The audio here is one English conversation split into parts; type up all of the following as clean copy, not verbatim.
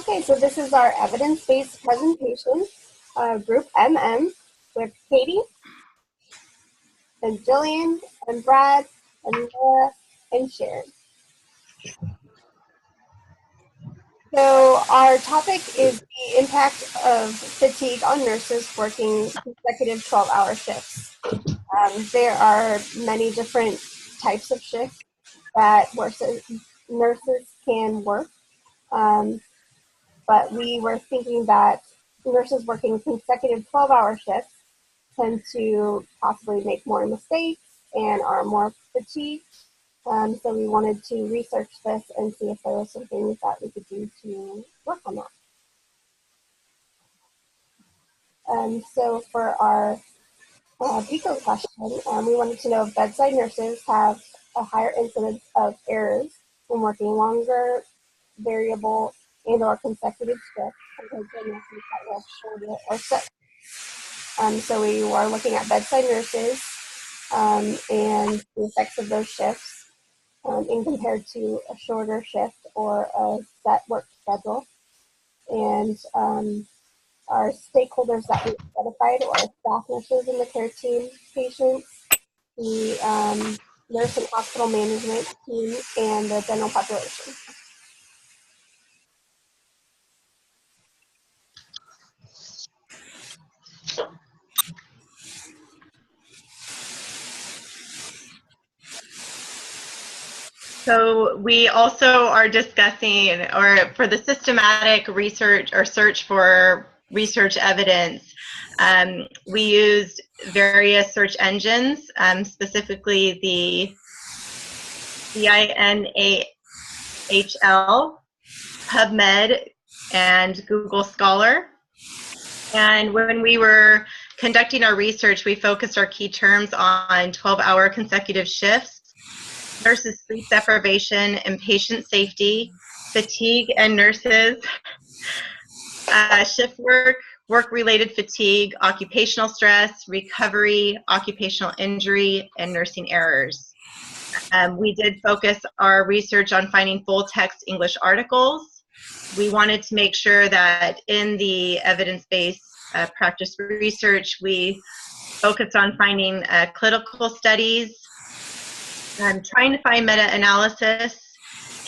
Okay, so this is our evidence-based presentation, Group MM, with Katie, and Jillian, and Brad, and Laura, and Sharon. So our topic is the impact of fatigue on nurses working consecutive 12-hour shifts. There are many different types of shifts that nurses can work, but we were thinking that nurses working consecutive 12-hour shifts tend to possibly make more mistakes and are more fatigued. So we wanted to research this and see if there were some things that we could do to work on that. So for our PICO question, we wanted to know if bedside nurses have a higher incidence of errors when working longer, variable, and or consecutive shifts compared to nurses that work shorter or sick. So we were looking at bedside nurses and the effects of those shifts in compared to a shorter shift or a set work schedule. And our stakeholders that we identified are staff nurses in the care team, patients, the nurse and hospital management team, and the general population. So we also are discussing, or for the systematic research or search for research evidence, we used various search engines, specifically the CINAHL, PubMed, and Google Scholar. And when we were conducting our research, we focused our key terms on 12-hour consecutive shifts, nurses' sleep deprivation and patient safety, fatigue and nurses, shift work, work-related fatigue, occupational stress, recovery, occupational injury, and nursing errors. We did focus our research on finding full-text English articles. We wanted to make sure that in the evidence-based practice research, we focused on finding clinical studies, trying to find meta-analysis,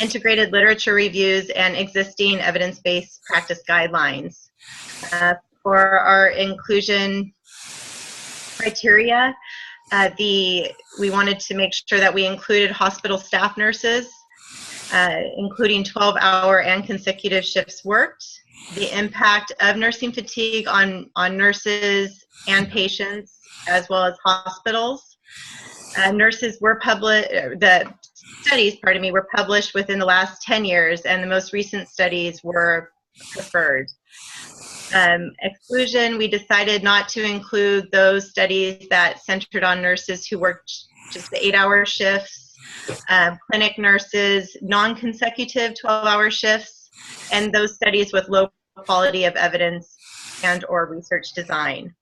integrated literature reviews, and existing evidence-based practice guidelines. For our inclusion criteria, we wanted to make sure that we included hospital staff nurses, including 12-hour and consecutive shifts worked, the impact of nursing fatigue on nurses and patients, as well as hospitals. Nurses were the studies, were published within the last 10 years, and the most recent studies were preferred. Exclusion, we decided not to include those studies that centered on nurses who worked just the 8-hour shifts, clinic nurses, non-consecutive 12-hour shifts, and those studies with low quality of evidence and or research design.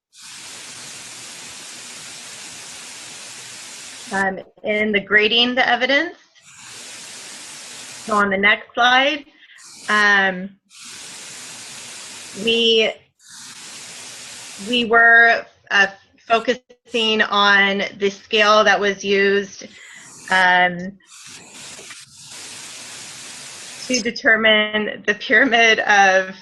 In the grading the evidence, so on the next slide, we were focusing on the scale that was used to determine the pyramid of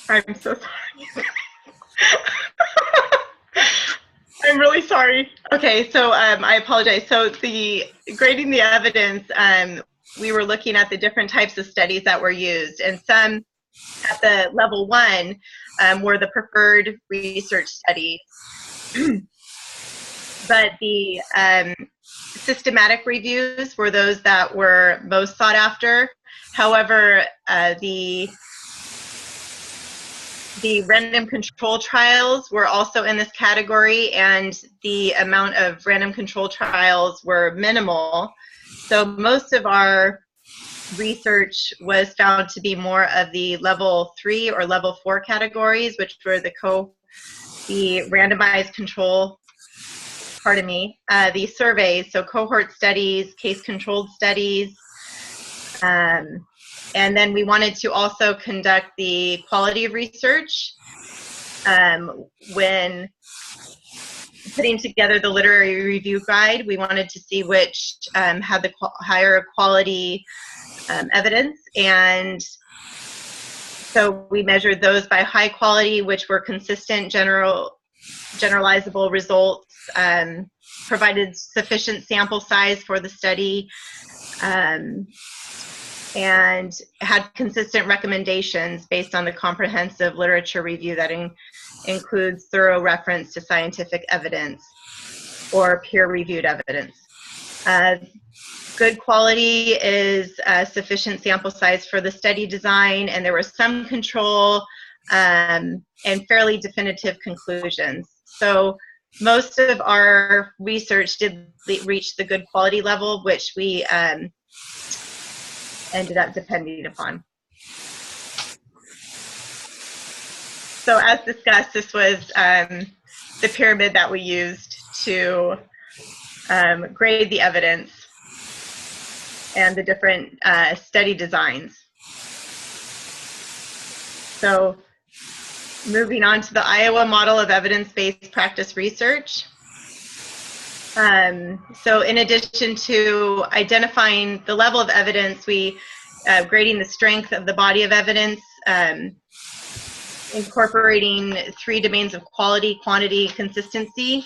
I'm so sorry. I'm really sorry. Okay, so I apologize. So the grading the evidence, we were looking at the different types of studies that were used, and some at the level 1 were the preferred research studies. But the systematic reviews were those that were most sought after. However, the random control trials were also in this category, and the amount of random control trials were minimal. So most of our research was found to be more of the level 3 or level 4 categories, which were the randomized control pardon me, the surveys, so cohort studies, case-controlled studies, and then we wanted to also conduct the quality of research when putting together the literary review guide. We wanted to see which had the higher quality evidence, and so we measured those by high quality, which were consistent, generalizable results, provided sufficient sample size for the study, and had consistent recommendations based on the comprehensive literature review that includes thorough reference to scientific evidence or peer-reviewed evidence. Good quality is sufficient sample size for the study design, and there was some control and fairly definitive conclusions. So most of our research did reach the good quality level, which we ended up depending upon. So as discussed, this was the pyramid that we used to grade the evidence and the different study designs. So moving on to the Iowa model of evidence-based practice research. So in addition to identifying the level of evidence, we grading the strength of the body of evidence, incorporating 3 domains of quality, quantity, consistency.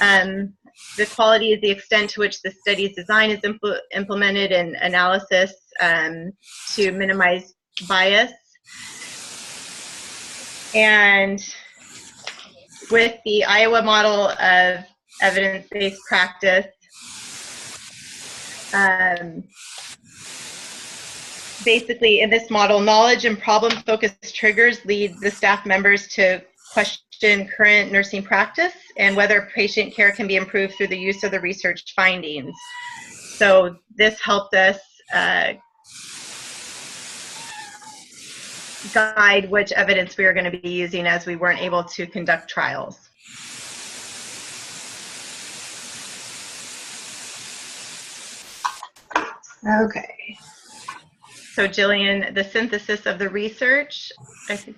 The quality is the extent to which the study's design is implemented, and analysis to minimize bias. And with the Iowa model of evidence-based practice, basically in this model, knowledge and problem-focused triggers lead the staff members to question current nursing practice and whether patient care can be improved through the use of the research findings. So this helped us guide which evidence we were going to be using as we weren't able to conduct trials. Okay. So Jillian, the synthesis of the research, I think.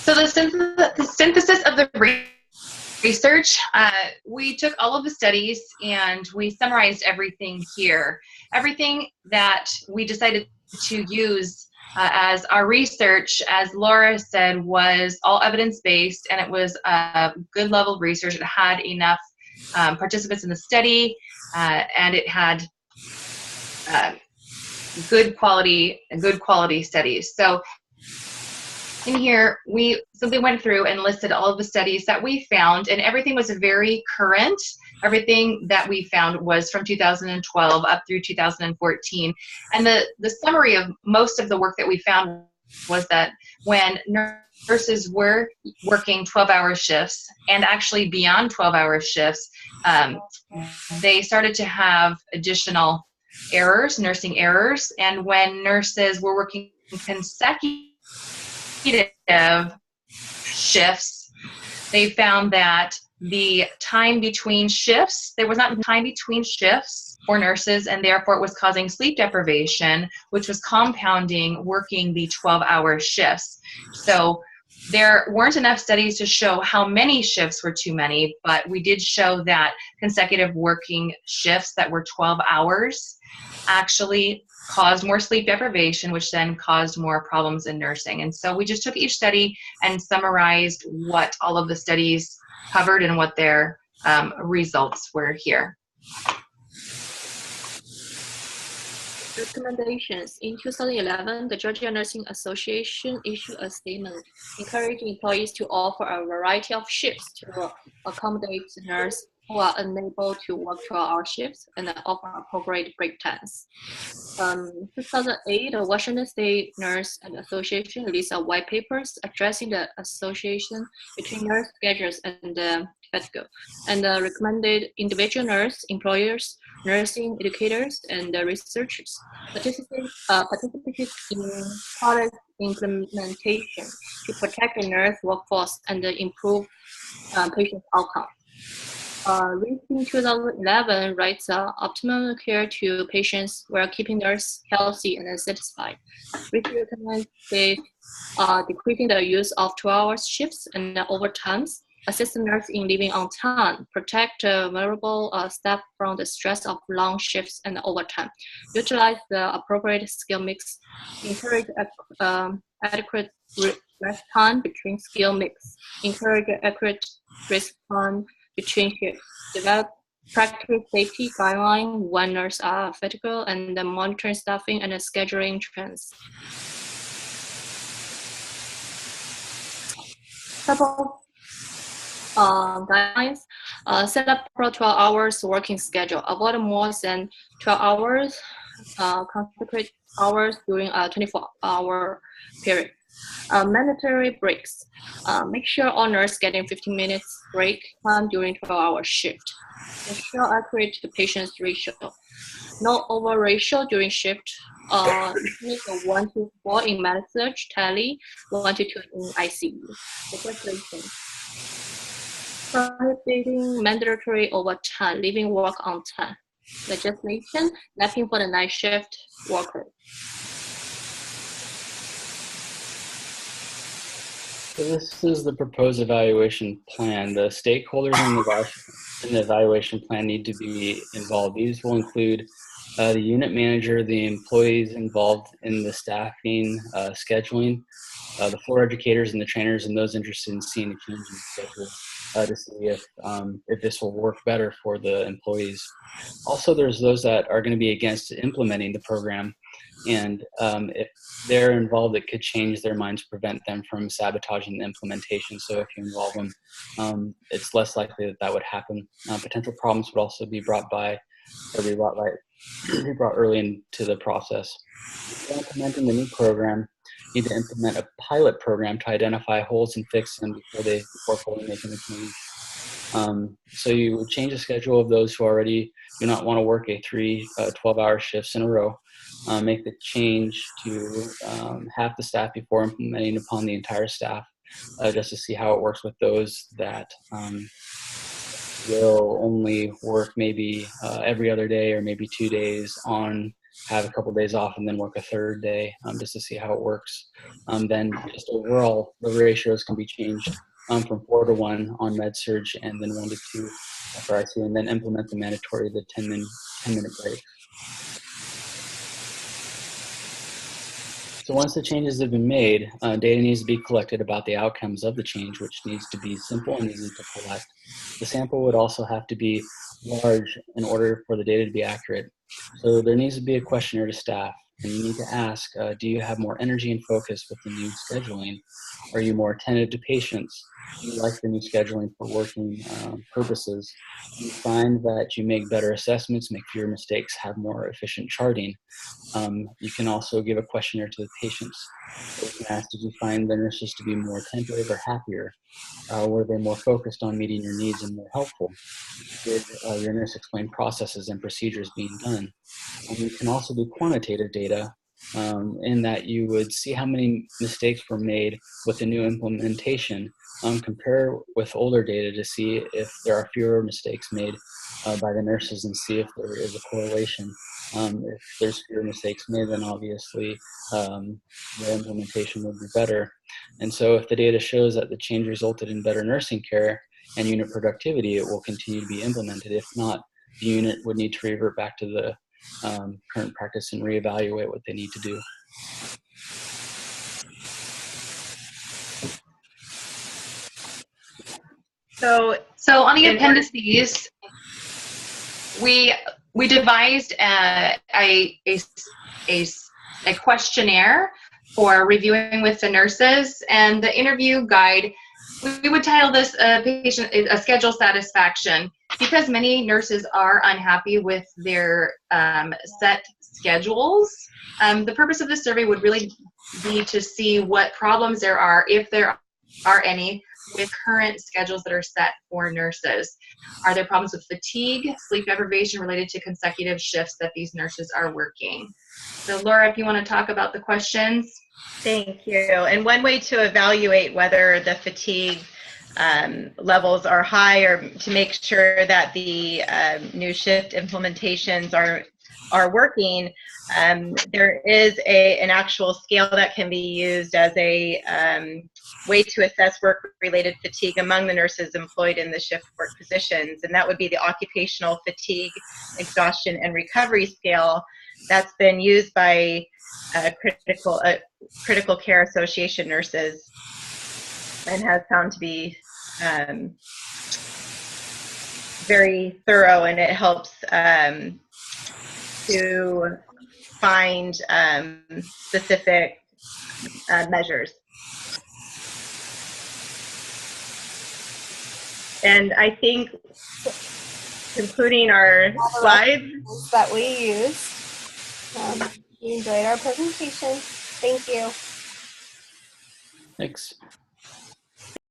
So the synthesis of the research, we took all of the studies and we summarized everything here. Everything that we decided to use as our research, as Laura said, was all evidence-based, and it was a good level of research. It had enough participants in the study, and it had good quality studies. So in here, we simply went through and listed all of the studies that we found, and everything was very current. Everything that we found was from 2012 up through 2014. And the summary of most of the work that we found was that when nurses were working 12-hour shifts, and actually beyond 12-hour shifts, they started to have additional errors, nursing errors. And when nurses were working consecutive shifts, they found that the time between shifts, there was not time between shifts for nurses, and therefore it was causing sleep deprivation, which was compounding working the 12-hour shifts. So there weren't enough studies to show how many shifts were too many, but we did show that consecutive working shifts that were 12 hours actually caused more sleep deprivation, which then caused more problems in nursing. And so we just took each study and summarized what all of the studies covered and what their results were here. Recommendations. In 2011, the Georgia Nursing Association issued a statement encouraging employees to offer a variety of shifts to accommodate nurses who are unable to work 12-hour shifts and offer appropriate break times. 2008, the Washington State Nurse Association released a white papers addressing the association between nurse schedules and FEDGO, and recommended individual nurse, employers, nursing educators, and researchers participated in implementation to protect the nurse workforce and improve patient outcome. Reaching 2011 writes optimal care to patients while keeping nurse healthy and satisfied. Reaching recommends decreasing the use of 12-hour shifts and overtimes, assist the nurse in living on time, protect vulnerable staff from the stress of long shifts and overtime, utilize the appropriate skill mix, encourage adequate rest time between skill mix, encourage accurate rest time between shifts, develop practice safety guidelines when nurses are fatigued, and monitoring staffing and scheduling trends. Couple guidelines, set up for 12 hours working schedule. Avoid more than 12 hours, consecutive hours during a 24-hour period. Mandatory breaks. Make sure all nurses getting 15 minutes break time during 12-hour shift. Ensure accurate to patient's ratio. No over ratio during shift. 1-4 in med-surg, tele, 1-2 in ICU. Legislation. Prohibiting mandatory overtime, leaving work on time. Legislation, napping for the night shift workers. So this is the proposed evaluation plan. The stakeholders in the evaluation plan need to be involved. These will include the unit manager, the employees involved in the staffing, scheduling, the floor educators and the trainers, and those interested in seeing a change in schedule to see if this will work better for the employees. Also, there's those that are going to be against implementing the program, and if they're involved, it could change their minds, prevent them from sabotaging the implementation. So if you involve them, it's less likely that that would happen. Potential problems would also be brought early into the process. If you're implementing the new program, you need to implement a pilot program to identify holes and fix them before fully making the change. So you would change the schedule of those who already do not want to work 12-hour shifts in a row. Make the change to half the staff before implementing upon the entire staff, just to see how it works with those that will only work maybe every other day or maybe 2 days on, have a couple days off, and then work a third day, just to see how it works. Then just overall, the ratios can be changed from 4-to-1 on med-surg, and then 1-to-2 for ICU, and then implement the mandatory 10-minute break. So once the changes have been made, data needs to be collected about the outcomes of the change, which needs to be simple and easy to collect. The sample would also have to be large in order for the data to be accurate. So there needs to be a questionnaire to staff, and you need to ask, do you have more energy and focus with the new scheduling? Are you more attentive to patients? Do you like the new scheduling for working purposes? Do you find that you make better assessments, make fewer mistakes, have more efficient charting? You can also give a questionnaire to the patients. You can ask, did you find the nurses to be more attentive or happier? Were they more focused on meeting your needs and more helpful? Did your nurse explain processes and procedures being done? You can also do quantitative data in that you would see how many mistakes were made with the new implementation, compare with older data to see if there are fewer mistakes made by the nurses, and see if there is a correlation. If there's fewer mistakes made, then obviously the implementation would be better. And so if the data shows that the change resulted in better nursing care and unit productivity, it will continue to be implemented. If not, the unit would need to revert back to the current practice and reevaluate what they need to do. So on the appendices, we devised a questionnaire for reviewing with the nurses, and the interview guide, we would title this a schedule satisfaction, because many nurses are unhappy with their set schedules. The purpose of this survey would really be to see what problems there are, if there are any, with current schedules that are set for nurses. Are there problems with fatigue, sleep deprivation related to consecutive shifts that these nurses are working? So Laura, if you want to talk about the questions. Thank you. And one way to evaluate whether the fatigue levels are high, or to make sure that the new shift implementations are working, there is an actual scale that can be used as a way to assess work-related fatigue among the nurses employed in the shift work positions, and that would be the Occupational Fatigue, Exhaustion, and Recovery Scale. That's been used by critical care association nurses and has found to be very thorough, and it helps to find specific measures. And I think, concluding our slides, that we used. You enjoyed our presentation. Thank you. Thanks.